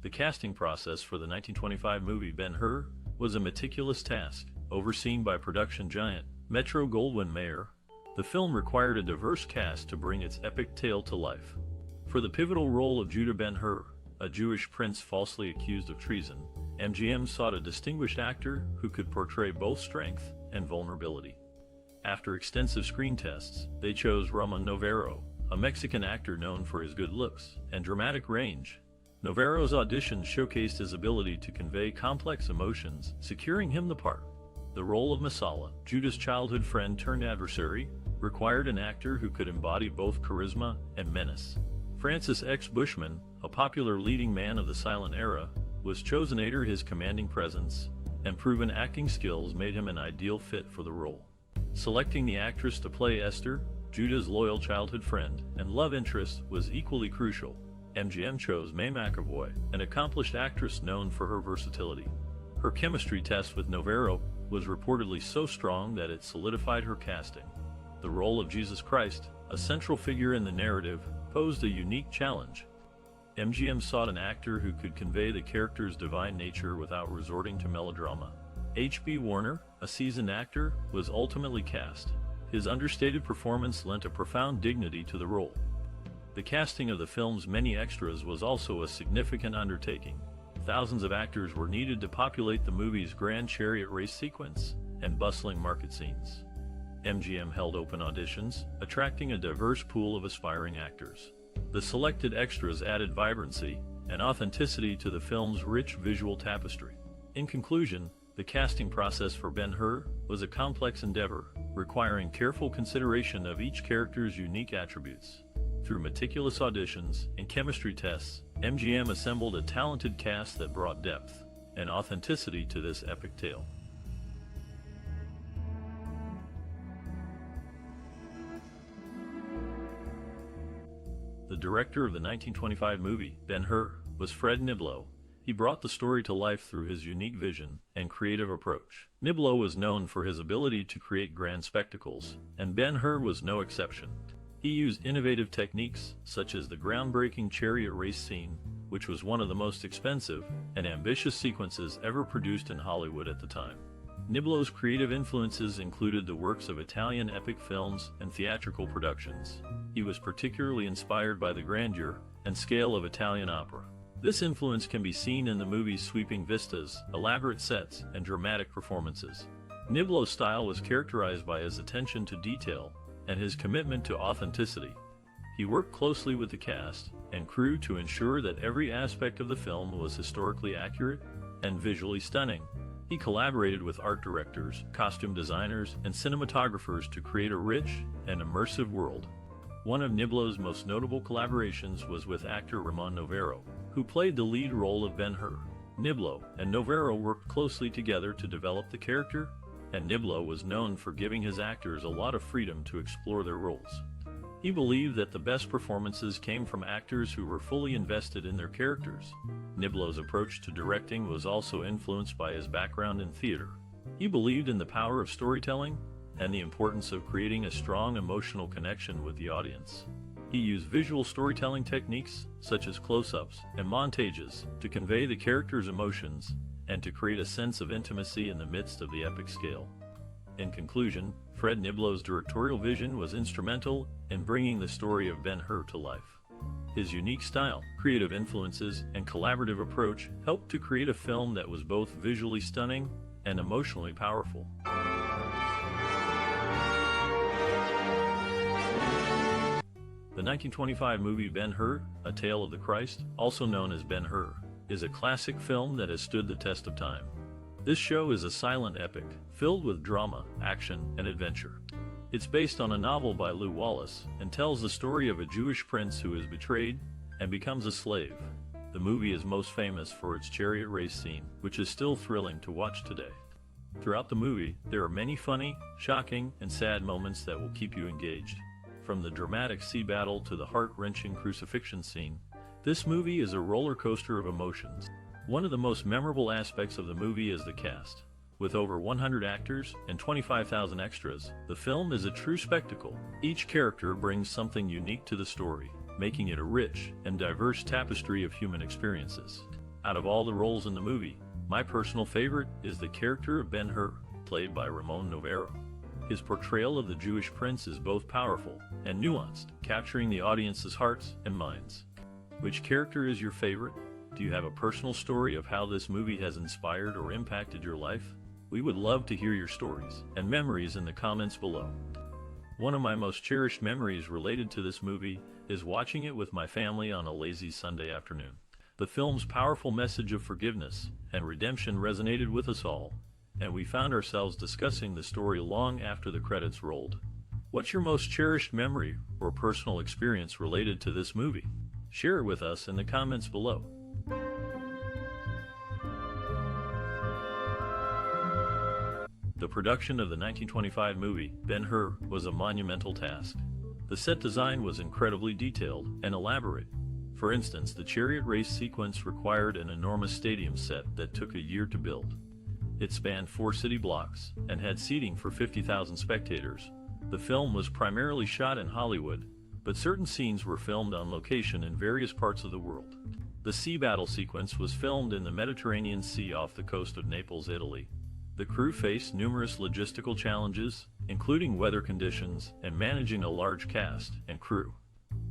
The casting process for the 1925 movie Ben-Hur was a meticulous task, overseen by production giant Metro-Goldwyn-Mayer. The film required a diverse cast to bring its epic tale to life. For the pivotal role of Judah Ben-Hur, a Jewish prince falsely accused of treason, MGM sought a distinguished actor who could portray both strength and vulnerability. After extensive screen tests, they chose Ramon Novarro, a Mexican actor known for his good looks and dramatic range. Novarro's audition showcased his ability to convey complex emotions, securing him the part. The role of Messala, Judah's childhood friend turned adversary, required an actor who could embody both charisma and menace. Francis X. Bushman, a popular leading man of the silent era, was chosen. His commanding presence and proven acting skills made him an ideal fit for the role. Selecting the actress to play Esther, Judah's loyal childhood friend and love interest, was equally crucial. MGM chose McAvoy, an accomplished actress known for her versatility. Her chemistry test with Novarro was reportedly so strong that it solidified her casting. The role of Jesus Christ, a central figure in the narrative, posed a unique challenge. MGM sought an actor who could convey the character's divine nature without resorting to melodrama. H.B. Warner, a seasoned actor, was ultimately cast. His understated performance lent a profound dignity to the role. The casting of the film's many extras was also a significant undertaking. Thousands of actors were needed to populate the movie's grand chariot race sequence and bustling market scenes. MGM held open auditions, attracting a diverse pool of aspiring actors. The selected extras added vibrancy and authenticity to the film's rich visual tapestry. In conclusion, the casting process for Ben-Hur was a complex endeavor, requiring careful consideration of each character's unique attributes. Through meticulous auditions and chemistry tests, MGM assembled a talented cast that brought depth and authenticity to this epic tale. The director of the 1925 movie, Ben-Hur, was Fred Niblo. He brought the story to life through his unique vision and creative approach. Niblo was known for his ability to create grand spectacles, and Ben-Hur was no exception. He used innovative techniques, such as the groundbreaking chariot race scene, which was one of the most expensive and ambitious sequences ever produced in Hollywood at the time. Niblo's creative influences included the works of Italian epic films and theatrical productions. He was particularly inspired by the grandeur and scale of Italian opera. This influence can be seen in the movie's sweeping vistas, elaborate sets, and dramatic performances. Niblo's style was characterized by his attention to detail and his commitment to authenticity. He worked closely with the cast and crew to ensure that every aspect of the film was historically accurate and visually stunning. He collaborated with art directors, costume designers, and cinematographers to create a rich and immersive world. One of Niblo's most notable collaborations was with actor Ramon Novarro, who played the lead role of Ben-Hur. Niblo and Novarro worked closely together to develop the character, and Niblo was known for giving his actors a lot of freedom to explore their roles. He believed that the best performances came from actors who were fully invested in their characters. Niblo's approach to directing was also influenced by his background in theater. He believed in the power of storytelling and the importance of creating a strong emotional connection with the audience. He used visual storytelling techniques, such as close-ups and montages, to convey the characters' emotions and to create a sense of intimacy in the midst of the epic scale. In conclusion, Fred Niblo's directorial vision was instrumental in bringing the story of Ben-Hur to life. His unique style, creative influences, and collaborative approach helped to create a film that was both visually stunning and emotionally powerful. The 1925 movie Ben-Hur, A Tale of the Christ, also known as Ben-Hur, is a classic film that has stood the test of time. This show is a silent epic, filled with drama, action, and adventure. It's based on a novel by Lew Wallace and tells the story of a Jewish prince who is betrayed and becomes a slave. The movie is most famous for its chariot race scene, which is still thrilling to watch today. Throughout the movie, there are many funny, shocking, and sad moments that will keep you engaged. From the dramatic sea battle to the heart-wrenching crucifixion scene, this movie is a roller coaster of emotions. One of the most memorable aspects of the movie is the cast. With over 100 actors and 25,000 extras, the film is a true spectacle. Each character brings something unique to the story, making it a rich and diverse tapestry of human experiences. Out of all the roles in the movie, my personal favorite is the character of Ben-Hur, played by Ramon Novarro. His portrayal of the Jewish prince is both powerful and nuanced, capturing the audience's hearts and minds. Which character is your favorite? Do you have a personal story of how this movie has inspired or impacted your life? We would love to hear your stories and memories in the comments below. One of my most cherished memories related to this movie is watching it with my family on a lazy Sunday afternoon. The film's powerful message of forgiveness and redemption resonated with us all, and we found ourselves discussing the story long after the credits rolled. What's your most cherished memory or personal experience related to this movie? Share it with us in the comments below. The production of the 1925 movie, Ben-Hur, was a monumental task. The set design was incredibly detailed and elaborate. For instance, the chariot race sequence required an enormous stadium set that took a year to build. It spanned 4 city blocks and had seating for 50,000 spectators. The film was primarily shot in Hollywood, but certain scenes were filmed on location in various parts of the world. The sea battle sequence was filmed in the Mediterranean Sea off the coast of Naples, Italy. The crew faced numerous logistical challenges, including weather conditions and managing a large cast and crew.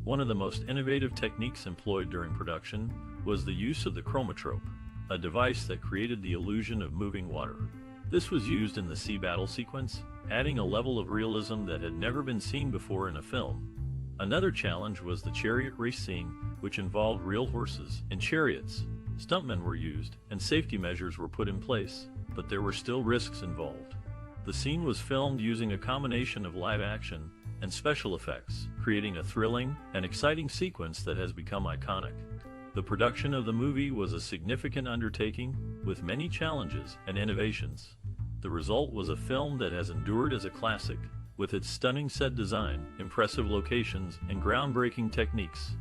One of the most innovative techniques employed during production was the use of the chromatrope, a device that created the illusion of moving water. This was used in the sea battle sequence, adding a level of realism that had never been seen before in a film. Another challenge was the chariot race scene, which involved real horses and chariots. Stuntmen were used, and safety measures were put in place, but there were still risks involved. The scene was filmed using a combination of live action and special effects, creating a thrilling and exciting sequence that has become iconic. The production of the movie was a significant undertaking, with many challenges and innovations. The result was a film that has endured as a classic, with its stunning set design, impressive locations, and groundbreaking techniques.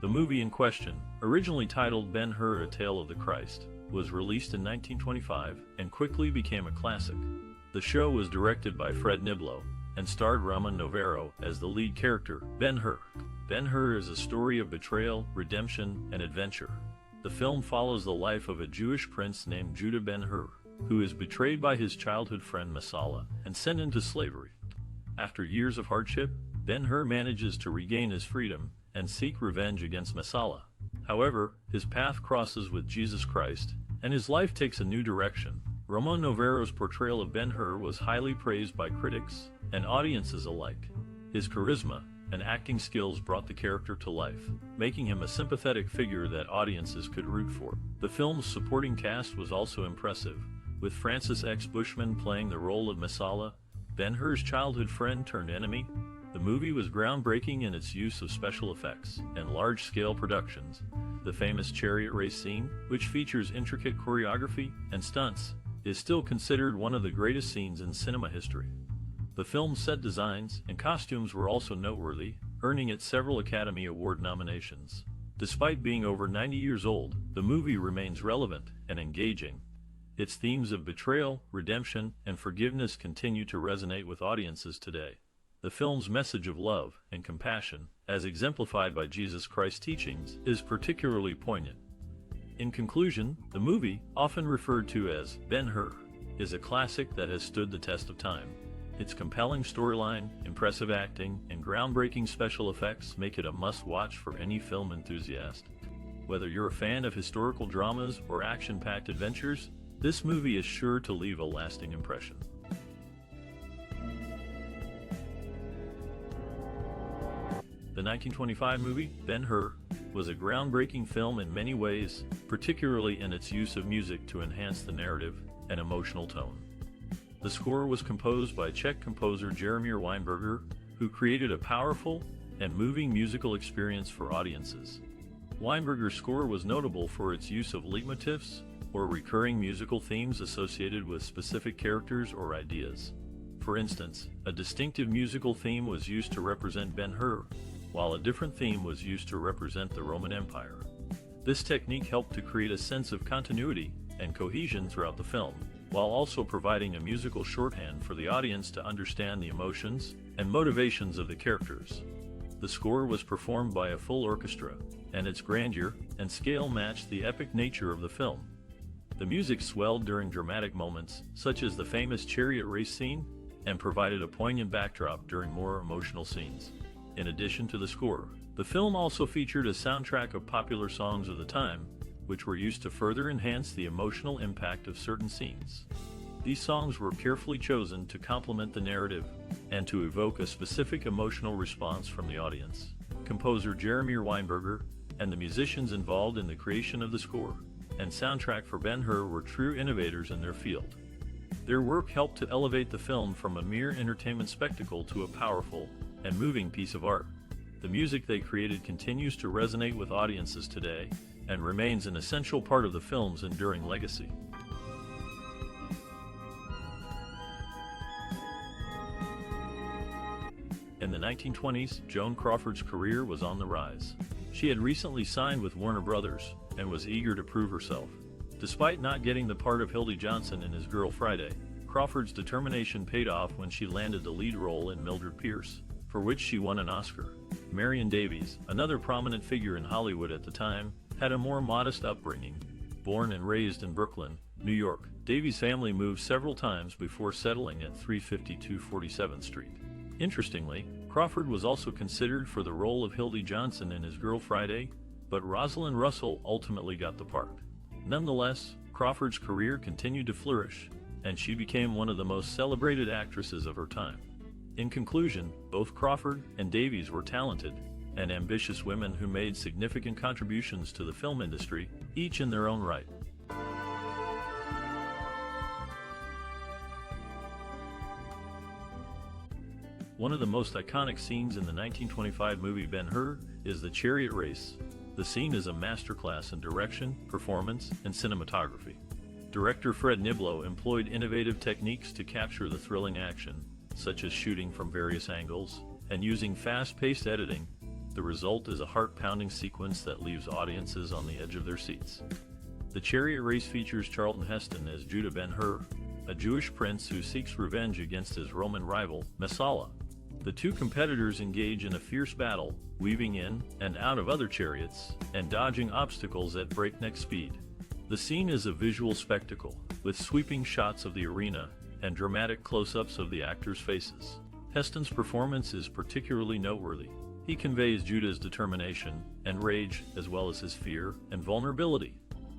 The movie in question, originally titled Ben-Hur: A Tale of the Christ, was released in 1925 and quickly became a classic. The show was directed by Fred Niblo and starred Ramon Novarro as the lead character, Ben-Hur. Ben-Hur is a story of betrayal, redemption, and adventure. The film follows the life of a Jewish prince named Judah Ben-Hur, who is betrayed by his childhood friend Messala and sent into slavery. After years of hardship, Ben-Hur manages to regain his freedom and seek revenge against Messala. However, his path crosses with Jesus Christ, and his life takes a new direction. Ramon Novarro's portrayal of Ben-Hur was highly praised by critics and audiences alike. His charisma and acting skills brought the character to life, making him a sympathetic figure that audiences could root for. The film's supporting cast was also impressive, with Francis X. Bushman playing the role of Messala, Ben-Hur's childhood friend turned enemy. The movie was groundbreaking in its use of special effects and large-scale productions. The famous chariot race scene, which features intricate choreography and stunts, is still considered one of the greatest scenes in cinema history. The film's set designs and costumes were also noteworthy, earning it several Academy Award nominations. Despite being over 90 years old, the movie remains relevant and engaging. Its themes of betrayal, redemption, and forgiveness continue to resonate with audiences today. The film's message of love and compassion, as exemplified by Jesus Christ's teachings, is particularly poignant. In conclusion, the movie, often referred to as Ben-Hur, is a classic that has stood the test of time. Its compelling storyline, impressive acting, and groundbreaking special effects make it a must-watch for any film enthusiast. Whether you're a fan of historical dramas or action-packed adventures, this movie is sure to leave a lasting impression. The 1925 movie, Ben-Hur, was a groundbreaking film in many ways, particularly in its use of music to enhance the narrative and emotional tone. The score was composed by Czech composer Jaromír Weinberger, who created a powerful and moving musical experience for audiences. Weinberger's score was notable for its use of leitmotifs, or recurring musical themes associated with specific characters or ideas. For instance, a distinctive musical theme was used to represent Ben-Hur, while a different theme was used to represent the Roman Empire. This technique helped to create a sense of continuity and cohesion throughout the film, while also providing a musical shorthand for the audience to understand the emotions and motivations of the characters. The The score was performed by a full orchestra, and its grandeur and scale matched the epic nature of the film. The music swelled during dramatic moments, such as the famous chariot race scene, and provided a poignant backdrop during more emotional scenes. In addition to the score, the film also featured a soundtrack of popular songs of the time, which were used to further enhance the emotional impact of certain scenes. These songs were carefully chosen to complement the narrative and to evoke a specific emotional response from the audience. Composer Jeremy Weinberger and the musicians involved in the creation of the score and soundtrack for Ben-Hur were true innovators in their field. Their work helped to elevate the film from a mere entertainment spectacle to a powerful and moving piece of art. The music they created continues to resonate with audiences today and remains an essential part of the film's enduring legacy. In the 1920s, Joan Crawford's career was on the rise. She had recently signed with Warner Brothers and was eager to prove herself. Despite not getting the part of Hildy Johnson in His Girl Friday, Crawford's determination paid off when she landed the lead role in Mildred Pierce, for which she won an Oscar. Marion Davies, another prominent figure in Hollywood at the time, had a more modest upbringing. Born and raised in Brooklyn, New York, Davies' family moved several times before settling at 352 47th Street. Interestingly, Crawford was also considered for the role of Hildy Johnson in His Girl Friday, but Rosalind Russell ultimately got the part. Nonetheless, Crawford's career continued to flourish, and she became one of the most celebrated actresses of her time. In conclusion, both Crawford and Davies were talented and ambitious women who made significant contributions to the film industry, each in their own right. One of the most iconic scenes in the 1925 movie Ben-Hur is the chariot race. The scene is a masterclass in direction, performance, and cinematography. Director Fred Niblo employed innovative techniques to capture the thrilling action, such as shooting from various angles and using fast-paced editing. The result is a heart-pounding sequence that leaves audiences on the edge of their seats. The chariot race features Charlton Heston as Judah Ben-Hur, a Jewish prince who seeks revenge against his Roman rival, Messala. The two competitors engage in a fierce battle, weaving in and out of other chariots and dodging obstacles at breakneck speed. The scene is a visual spectacle, with sweeping shots of the arena and dramatic close-ups of the actors' faces. Heston's performance is particularly noteworthy. He conveys Judah's determination and rage, as well as his fear and vulnerability.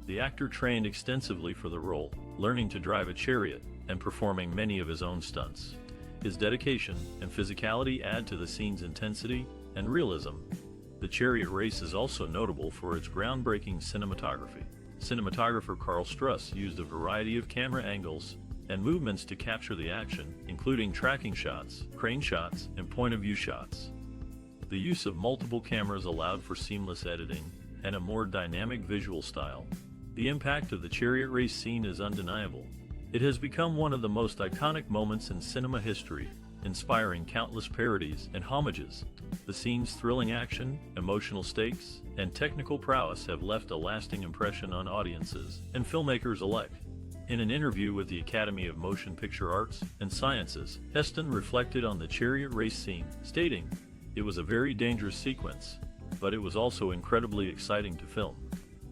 The actor trained extensively for the role, learning to drive a chariot and performing many of his own stunts. His dedication and physicality add to the scene's intensity and realism. The chariot race is also notable for its groundbreaking cinematography. Cinematographer Carl Struss used a variety of camera angles and movements to capture the action, including tracking shots, crane shots, and point-of-view shots. The use of multiple cameras allowed for seamless editing and a more dynamic visual style. The impact of the chariot race scene is undeniable. It has become one of the most iconic moments in cinema history, inspiring countless parodies and homages. The scene's thrilling action, emotional stakes, and technical prowess have left a lasting impression on audiences and filmmakers alike. In an interview with the Academy of Motion Picture Arts and Sciences, Heston reflected on the chariot race scene, stating, "It was a very dangerous sequence, but it was also incredibly exciting to film.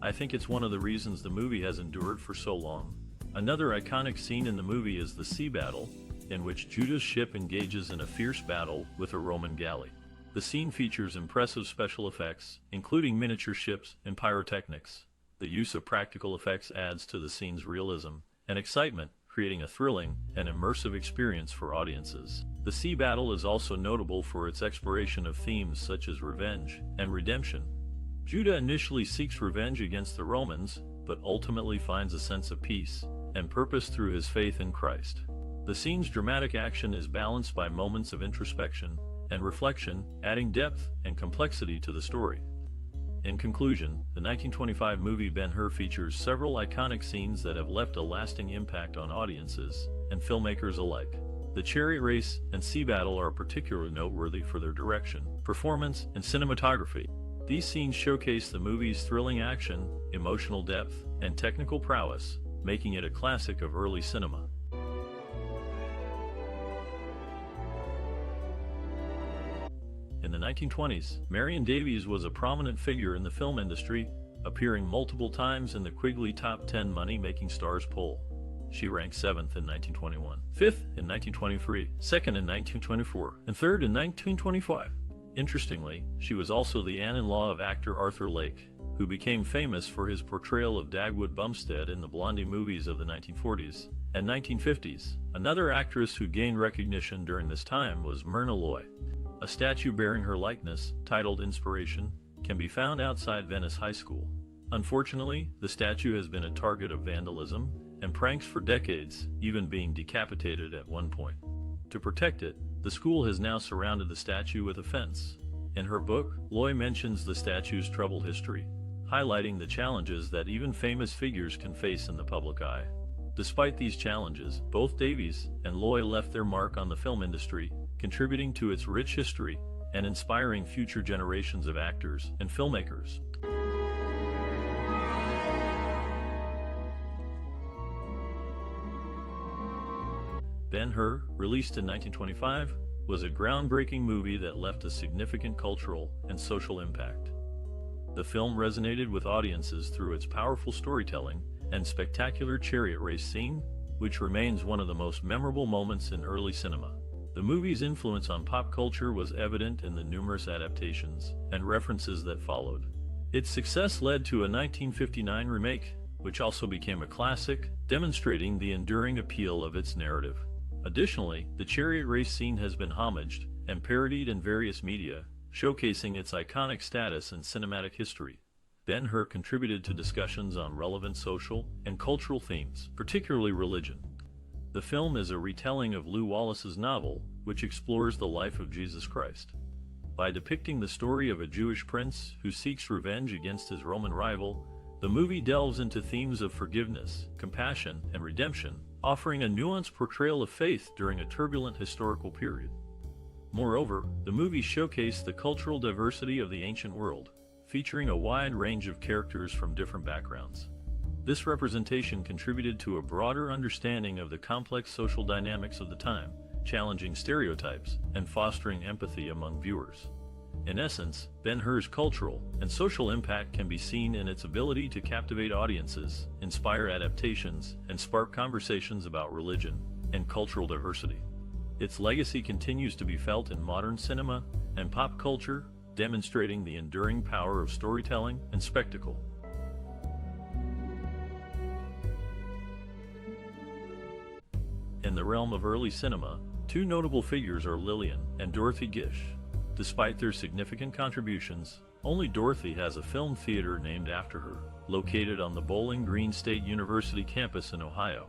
I think it's one of the reasons the movie has endured for so long." Another iconic scene in the movie is the sea battle, in which Judah's ship engages in a fierce battle with a Roman galley. The scene features impressive special effects, including miniature ships and pyrotechnics. The use of practical effects adds to the scene's realism and excitement, creating a thrilling and immersive experience for audiences. The sea battle is also notable for its exploration of themes such as revenge and redemption. Judah initially seeks revenge against the Romans, but ultimately finds a sense of peace and purpose through his faith in Christ. The scene's dramatic action is balanced by moments of introspection and reflection, adding depth and complexity to the story. In conclusion, the 1925 movie Ben-Hur features several iconic scenes that have left a lasting impact on audiences and filmmakers alike. The chariot race and sea battle are particularly noteworthy for their direction, performance, and cinematography. These scenes showcase the movie's thrilling action, emotional depth, and technical prowess, making it a classic of early cinema. In the 1920s, Marion Davies was a prominent figure in the film industry, appearing multiple times in the Quigley Top 10 Money-Making Stars poll. She ranked 7th in 1921, 5th in 1923, 2nd in 1924, and 3rd in 1925. Interestingly, she was also the aunt-in-law of actor Arthur Lake, who became famous for his portrayal of Dagwood Bumstead in the Blondie movies of the 1940s and 1950s. Another actress who gained recognition during this time was Myrna Loy. A statue bearing her likeness, titled Inspiration, can be found outside Venice High School. Unfortunately, the statue has been a target of vandalism and pranks for decades, even being decapitated at one point. To protect it, the school has now surrounded the statue with a fence. In her book, Loy mentions the statue's troubled history, highlighting the challenges that even famous figures can face in the public eye. Despite these challenges, both Davies and Loy left their mark on the film industry, contributing to its rich history and inspiring future generations of actors and filmmakers. Ben-Hur, released in 1925, was a groundbreaking movie that left a significant cultural and social impact. The film resonated with audiences through its powerful storytelling and spectacular chariot race scene, which remains one of the most memorable moments in early cinema. The movie's influence on pop culture was evident in the numerous adaptations and references that followed. Its success led to a 1959 remake, which also became a classic, demonstrating the enduring appeal of its narrative. Additionally, the chariot race scene has been homaged and parodied in various media, showcasing its iconic status in cinematic history. Ben-Hur contributed to discussions on relevant social and cultural themes, particularly religion. The film is a retelling of Lew Wallace's novel, which explores the life of Jesus Christ. By depicting the story of a Jewish prince who seeks revenge against his Roman rival, the movie delves into themes of forgiveness, compassion, and redemption, offering a nuanced portrayal of faith during a turbulent historical period. Moreover, the movie showcased the cultural diversity of the ancient world, featuring a wide range of characters from different backgrounds. This representation contributed to a broader understanding of the complex social dynamics of the time, challenging stereotypes and fostering empathy among viewers. In essence, Ben-Hur's cultural and social impact can be seen in its ability to captivate audiences, inspire adaptations, and spark conversations about religion and cultural diversity. Its legacy continues to be felt in modern cinema and pop culture, demonstrating the enduring power of storytelling and spectacle. In the realm of early cinema, two notable figures are Lillian and Dorothy Gish. Despite their significant contributions, only Dorothy has a film theater named after her, located on the Bowling Green State University campus in Ohio.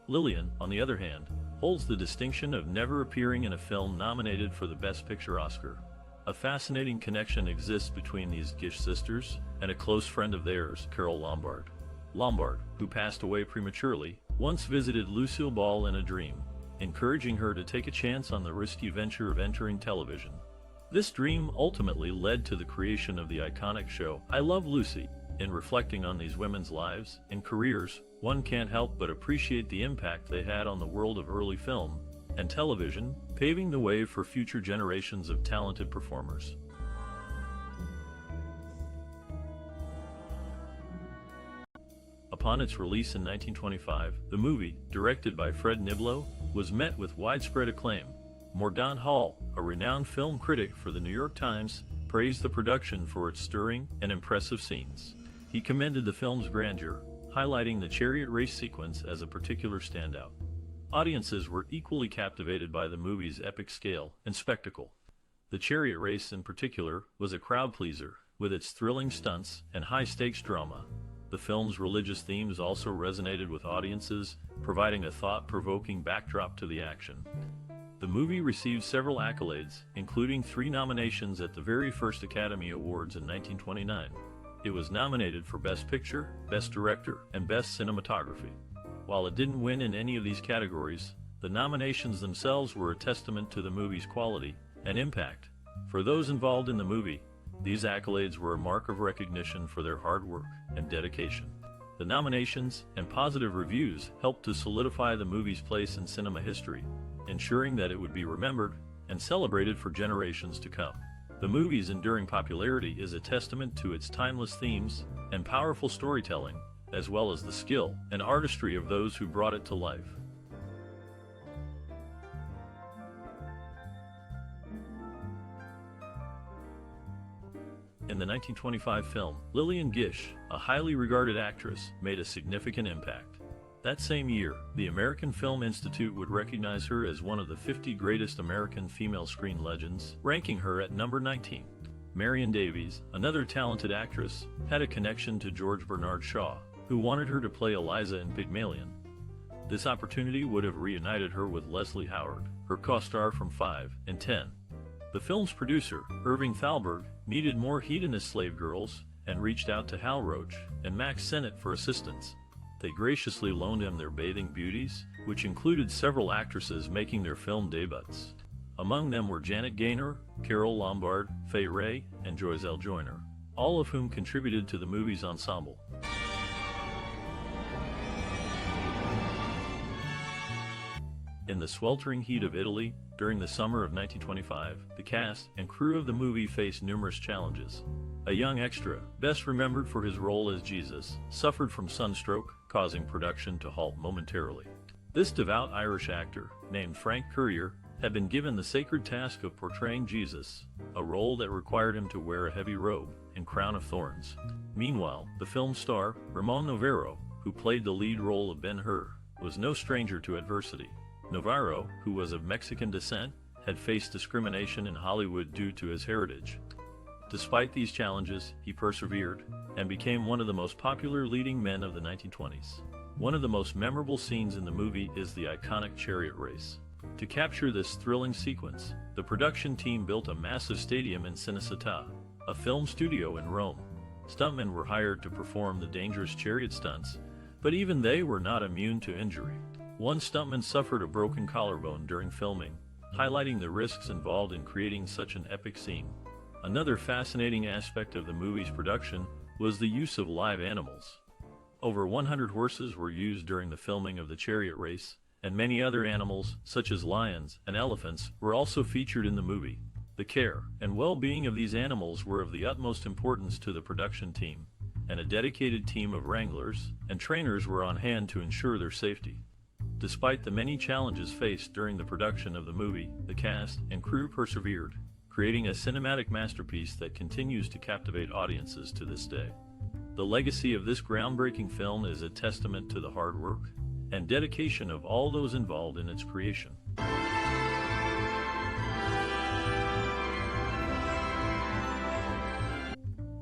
Lillian, on the other hand, holds the distinction of never appearing in a film nominated for the Best Picture Oscar. A fascinating connection exists between these Gish sisters and a close friend of theirs, Carole Lombard. Lombard, who passed away prematurely, once visited Lucille Ball in a dream, encouraging her to take a chance on the risky venture of entering television. This dream ultimately led to the creation of the iconic show I Love Lucy. In reflecting on these women's lives and careers, one can't help but appreciate the impact they had on the world of early film and television, paving the way for future generations of talented performers. Upon its release in 1925, the movie, directed by Fred Niblo, was met with widespread acclaim. Mordaunt Hall, a renowned film critic for the New York Times, praised the production for its stirring and impressive scenes. He commended the film's grandeur, highlighting the chariot race sequence as a particular standout. Audiences were equally captivated by the movie's epic scale and spectacle. The chariot race in particular was a crowd pleaser, with its thrilling stunts and high-stakes drama. The film's religious themes also resonated with audiences, providing a thought-provoking backdrop to the action. The movie received several accolades, including 3 nominations at the very first Academy Awards in 1929. It was nominated for Best Picture, Best Director, and Best Cinematography. While it didn't win in any of these categories, the nominations themselves were a testament to the movie's quality and impact. For those involved in the movie, these accolades were a mark of recognition for their hard work and dedication. The nominations and positive reviews helped to solidify the movie's place in cinema history, ensuring that it would be remembered and celebrated for generations to come. The movie's enduring popularity is a testament to its timeless themes and powerful storytelling, as well as the skill and artistry of those who brought it to life. In the 1925 film, Lillian Gish, a highly regarded actress, made a significant impact. That same year, the American Film Institute would recognize her as one of the 50 greatest American female screen legends, ranking her at number 19. Marion Davies, another talented actress, had a connection to George Bernard Shaw, who wanted her to play Eliza in Pygmalion. This opportunity would have reunited her with Leslie Howard, her co-star from 5 and 10. The film's producer, Irving Thalberg, needed more hedonist slave girls and reached out to Hal Roach and Max Sennett for assistance. They graciously loaned him their bathing beauties, which included several actresses making their film debuts. Among them were Janet Gaynor, Carole Lombard, Fay Wray, and Joyce Joyner, all of whom contributed to the movie's ensemble. In the sweltering heat of Italy, during the summer of 1925, the cast and crew of the movie faced numerous challenges. A young extra, best remembered for his role as Jesus, suffered from sunstroke, causing production to halt momentarily. This devout Irish actor, named Frank Currier, had been given the sacred task of portraying Jesus, a role that required him to wear a heavy robe and crown of thorns. Meanwhile, the film's star, Ramon Novarro, who played the lead role of Ben-Hur, was no stranger to adversity. Novarro, who was of Mexican descent, had faced discrimination in Hollywood due to his heritage. Despite these challenges, he persevered and became one of the most popular leading men of the 1920s. One of the most memorable scenes in the movie is the iconic chariot race. To capture this thrilling sequence, the production team built a massive stadium in Cinecittà, a film studio in Rome. Stuntmen were hired to perform the dangerous chariot stunts, but even they were not immune to injury. One stuntman suffered a broken collarbone during filming, highlighting the risks involved in creating such an epic scene. Another fascinating aspect of the movie's production was the use of live animals. Over 100 horses were used during the filming of the chariot race, and many other animals, such as lions and elephants, were also featured in the movie. The care and well-being of these animals were of the utmost importance to the production team, and a dedicated team of wranglers and trainers were on hand to ensure their safety. Despite the many challenges faced during the production of the movie, the cast and crew persevered, creating a cinematic masterpiece that continues to captivate audiences to this day. The legacy of this groundbreaking film is a testament to the hard work and dedication of all those involved in its creation.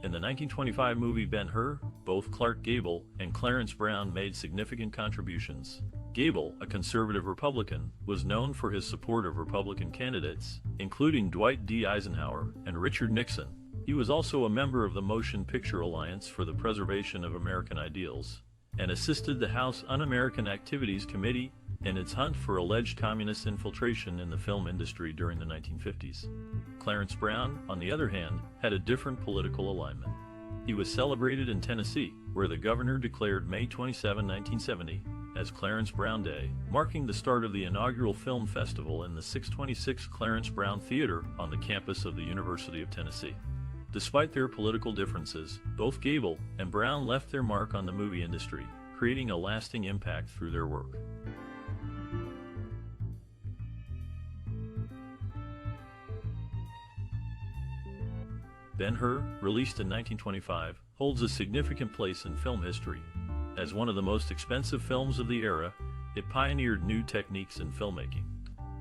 In the 1925 movie Ben-Hur, both Clark Gable and Clarence Brown made significant contributions. Gable, a conservative Republican, was known for his support of Republican candidates, including Dwight D. Eisenhower and Richard Nixon. He was also a member of the Motion Picture Alliance for the Preservation of American Ideals, and assisted the House Un-American Activities Committee in its hunt for alleged communist infiltration in the film industry during the 1950s. Clarence Brown, on the other hand, had a different political alignment. He was celebrated in Tennessee, where the governor declared May 27, 1970, as Clarence Brown Day, marking the start of the inaugural film festival in the 626 Clarence Brown Theater on the campus of the University of Tennessee. Despite their political differences, both Gable and Brown left their mark on the movie industry, creating a lasting impact through their work. Ben-Hur, released in 1925, holds a significant place in film history. As one of the most expensive films of the era, it pioneered new techniques in filmmaking.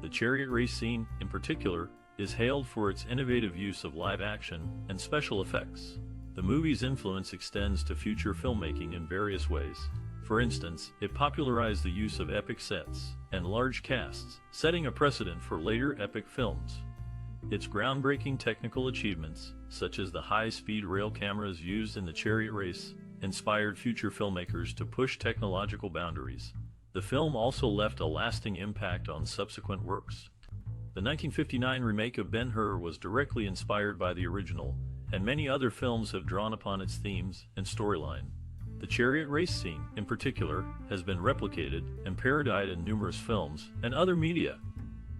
The chariot race scene, in particular, is hailed for its innovative use of live action and special effects. The movie's influence extends to future filmmaking in various ways. For instance, it popularized the use of epic sets and large casts, setting a precedent for later epic films. Its groundbreaking technical achievements, such as the high-speed rail cameras used in the chariot race, inspired future filmmakers to push technological boundaries. The film also left a lasting impact on subsequent works. The 1959 remake of Ben-Hur was directly inspired by the original, and many other films have drawn upon its themes and storyline. The chariot race scene, in particular, has been replicated and parodied in numerous films and other media.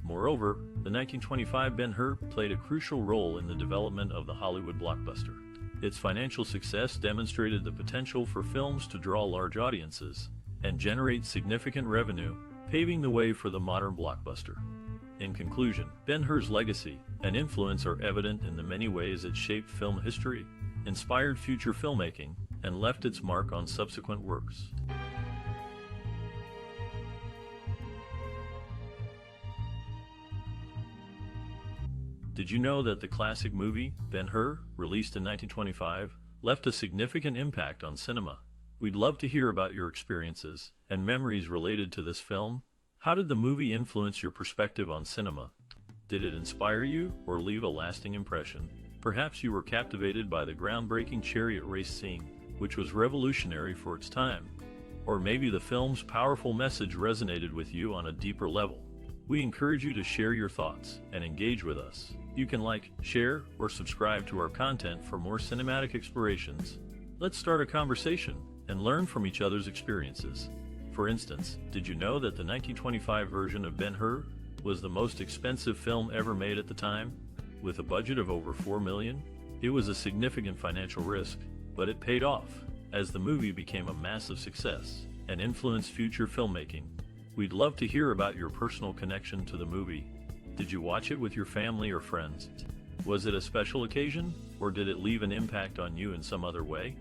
Moreover, the 1925 Ben-Hur played a crucial role in the development of the Hollywood blockbuster. Its financial success demonstrated the potential for films to draw large audiences and generate significant revenue, paving the way for the modern blockbuster. In conclusion, Ben-Hur's legacy and influence are evident in the many ways it shaped film history, inspired future filmmaking, and left its mark on subsequent works. Did you know that the classic movie, Ben-Hur, released in 1925, left a significant impact on cinema? We'd love to hear about your experiences and memories related to this film. How did the movie influence your perspective on cinema? Did it inspire you or leave a lasting impression? Perhaps you were captivated by the groundbreaking chariot race scene, which was revolutionary for its time. Or maybe the film's powerful message resonated with you on a deeper level. We encourage you to share your thoughts and engage with us. You can like, share, or subscribe to our content for more cinematic explorations. Let's start a conversation and learn from each other's experiences. For instance, did you know that the 1925 version of Ben-Hur was the most expensive film ever made at the time? With a budget of over $4 million, it was a significant financial risk, but it paid off, as the movie became a massive success and influenced future filmmaking. We'd love to hear about your personal connection to the movie. Did you watch it with your family or friends? Was it a special occasion, or did it leave an impact on you in some other way?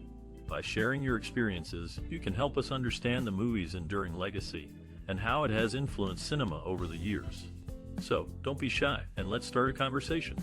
By sharing your experiences, you can help us understand the movie's enduring legacy and how it has influenced cinema over the years. So, don't be shy, and let's start a conversation.